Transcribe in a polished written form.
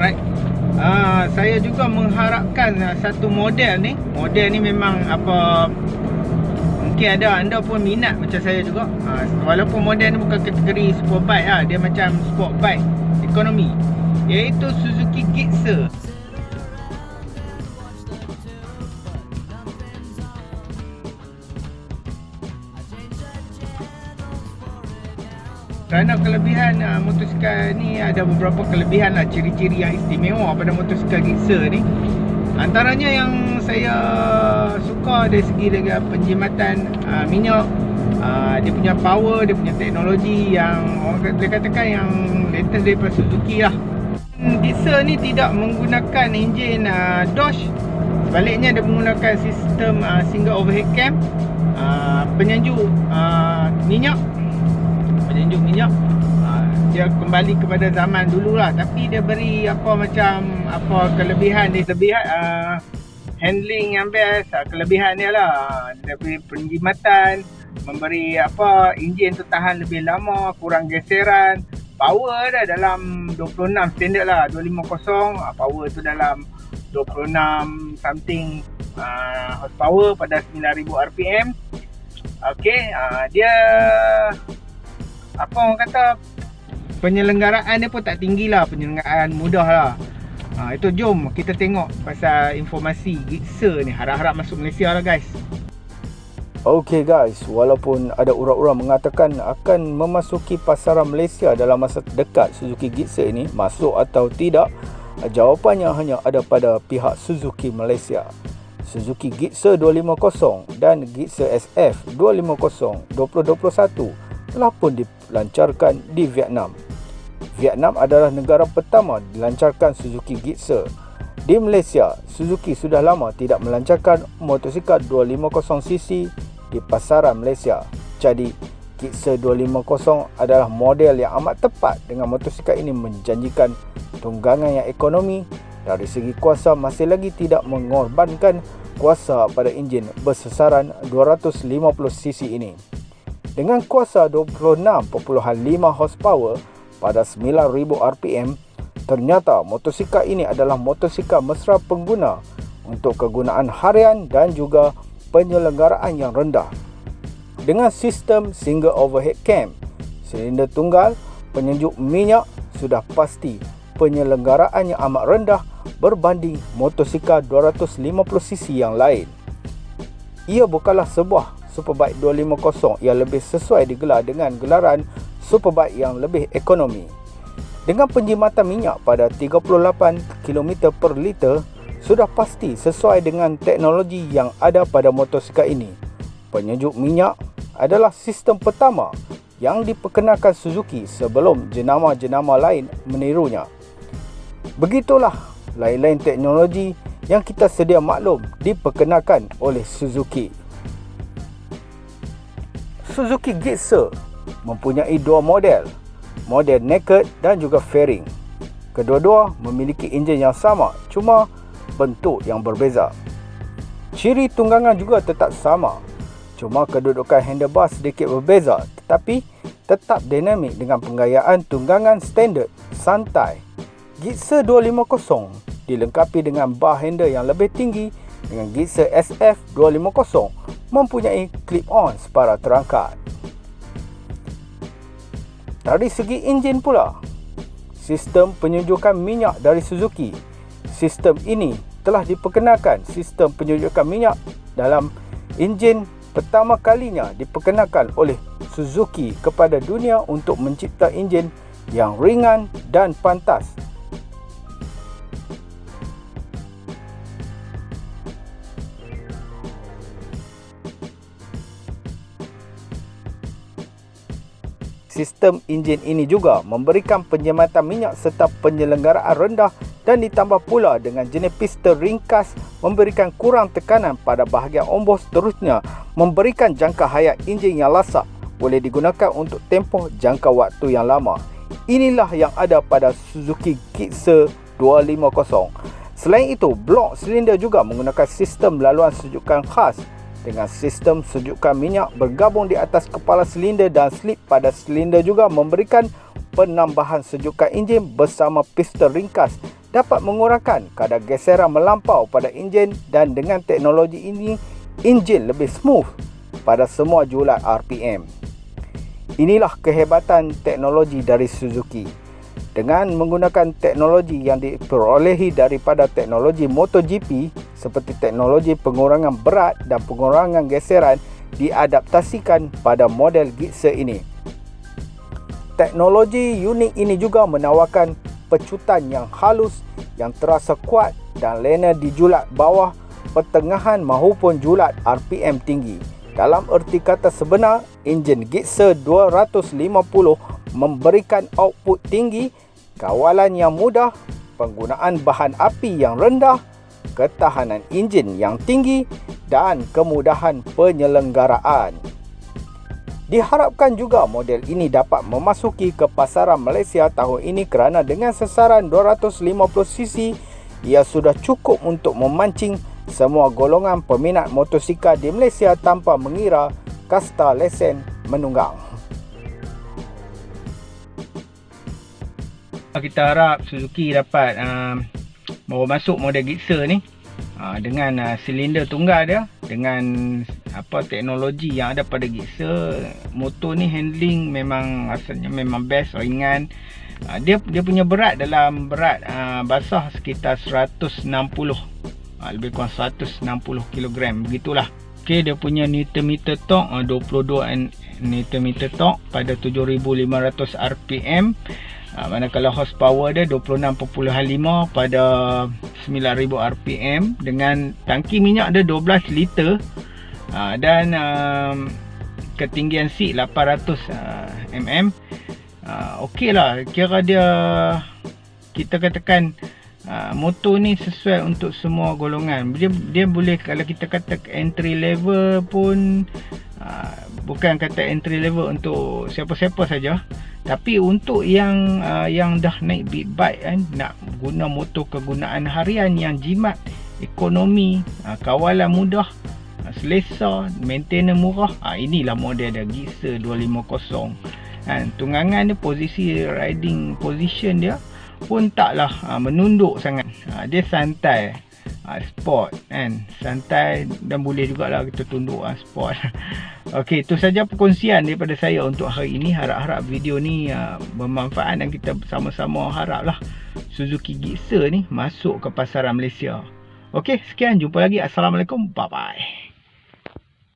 Right. Saya juga mengharapkan satu model ni memang mungkin ada anda pun minat macam saya juga. Walaupun model ni bukan kategori sport bike lah, dia macam sport bike ekonomi, iaitu Suzuki Gixxer. Kerana kelebihan motosikal ni ada beberapa kelebihan lah, ciri-ciri yang istimewa pada motosikal Gixxer ni. Antaranya yang saya suka dari segi penjimatan minyak, dia punya power, dia punya teknologi yang orang katakan yang latest daripada Suzuki lah. Gixxer ni tidak menggunakan enjin Dodge, sebaliknya dia menggunakan sistem single overhead cam, penyejuk minyak. Dia kembali kepada zaman dulu lah, tapi dia beri kelebihan dia, handling yang best, kelebihan dia lah. Dia beri penjimatan, memberi enjin tu tahan lebih lama, kurang geseran. Power dah dalam 26 standard lah, 250, power tu dalam 26 something horsepower pada 9000 rpm. Okey, dia orang kata penyelenggaraan dia pun tak tinggi lah, penyelenggaraan mudah lah. Itu jom kita tengok pasal informasi Gixxer ni, harap-harap masuk Malaysia lah guys. Okay guys, walaupun ada orang-orang mengatakan akan memasuki pasaran Malaysia dalam masa dekat Suzuki Gixxer ini, masuk atau tidak, jawapannya hanya ada pada pihak Suzuki Malaysia. Suzuki Gixxer 250 dan Gixxer SF 250 2021 telah pun dilancarkan di Vietnam. Vietnam adalah negara pertama dilancarkan Suzuki Gixxer. Di Malaysia, Suzuki sudah lama tidak melancarkan motosikal 250cc di pasaran Malaysia. Jadi, Gixxer 250 adalah model yang amat tepat dengan motosikal ini menjanjikan tunggangan yang ekonomi. Dari segi kuasa masih lagi tidak mengorbankan kuasa pada enjin bersesaran 250cc ini. Dengan kuasa 26.5 horsepower pada 9000 rpm, ternyata motosikal ini adalah motosikal mesra pengguna untuk kegunaan harian dan juga penyelenggaraan yang rendah. Dengan sistem single overhead cam, silinder tunggal, penyejuk minyak, sudah pasti penyelenggaraan yang amat rendah berbanding motosikal 250cc yang lain. Ia bukanlah sebuah Superbike 250 yang lebih sesuai digelar dengan gelaran Superbike yang lebih ekonomi. Dengan penjimatan minyak pada 38 km per liter, sudah pasti sesuai dengan teknologi yang ada pada motosikal ini. Penyejuk minyak adalah sistem pertama yang diperkenalkan Suzuki sebelum jenama-jenama lain menirunya. Begitulah lain-lain teknologi yang kita sedia maklum diperkenalkan oleh Suzuki. Suzuki Gixxer mempunyai dua model naked dan juga fairing. Kedua-dua memiliki enjin yang sama, cuma bentuk yang berbeza. Ciri tunggangan juga tetap sama, cuma kedudukan handlebar sedikit berbeza, tetapi tetap dinamik dengan penggayaan tunggangan standard santai. Gixxer 250 dilengkapi dengan bar handle yang lebih tinggi, dengan Gixxer SF 250 mempunyai clip-on separa terangkat. Dari segi enjin pula, sistem penyejukan minyak dari Suzuki. Sistem ini telah diperkenalkan sistem penyejukan minyak dalam enjin pertama kalinya diperkenalkan oleh Suzuki kepada dunia untuk mencipta enjin yang ringan dan pantas. Sistem enjin ini juga memberikan penjimatan minyak serta penyelenggaraan rendah dan ditambah pula dengan jenis piston ringkas memberikan kurang tekanan pada bahagian ombos, terusnya memberikan jangka hayat enjin yang lasak, boleh digunakan untuk tempoh jangka waktu yang lama. Inilah yang ada pada Suzuki Gixxer 250. Selain itu, blok silinder juga menggunakan sistem laluan sejukan khas dengan sistem sejukan minyak bergabung di atas kepala silinder, dan slip pada silinder juga memberikan penambahan sejukan enjin bersama piston ringkas dapat mengurangkan kadar geseran melampau pada enjin, dan dengan teknologi ini, enjin lebih smooth pada semua julat RPM. Inilah kehebatan teknologi dari Suzuki. Dengan menggunakan teknologi yang diperolehi daripada teknologi MotoGP seperti teknologi pengurangan berat dan pengurangan geseran diadaptasikan pada model Gixxer ini. Teknologi unik ini juga menawarkan pecutan yang halus yang terasa kuat dan lena di julat bawah, pertengahan maupun julat RPM tinggi. Dalam erti kata sebenar, enjin Gixxer 250 memberikan output tinggi, kawalan yang mudah, penggunaan bahan api yang rendah, ketahanan enjin yang tinggi dan kemudahan penyelenggaraan. Diharapkan juga model ini dapat memasuki ke pasaran Malaysia tahun ini kerana dengan sasaran 250cc, ia sudah cukup untuk memancing semua golongan peminat motosikal di Malaysia tanpa mengira kasta lesen menunggang. Kita harap Suzuki dapat bawa masuk model Gixxer ni dengan silinder tunggal dia, dengan teknologi yang ada pada Gixxer. Motor ni handling memang asalnya memang best, ringan. Dia punya berat dalam basah sekitar 160, lebih kurang 160 kg begitulah. Okey, dia punya Newton meter torque 22 Newton meter torque pada 7500 RPM. Manakala horsepower dia 26.5 pada 9000 RPM dengan tangki minyak dia 12 liter dan ketinggian seat 800 mm. Okey lah, kira dia, kita katakan motor ni sesuai untuk semua golongan. Dia boleh, kalau kita kata entry level pun bukan kata entry level untuk siapa-siapa saja, tapi untuk yang dah naik big bike kan, nak guna motor kegunaan harian yang jimat, ekonomi, kawalan mudah, selesa, maintenance murah, inilah model dia Gixxer 250. Tunggangan dia, posisi riding position dia pun taklah menunduk sangat. Dia santai, sport kan, santai, dan boleh jugalah kita tunduk sport. Okey, itu saja perkongsian daripada saya untuk hari ini. Harap-harap video ni bermanfaat dan kita sama-sama haraplah Suzuki Gixxer ni masuk ke pasaran Malaysia. Okey, sekian, jumpa lagi. Assalamualaikum, bye bye.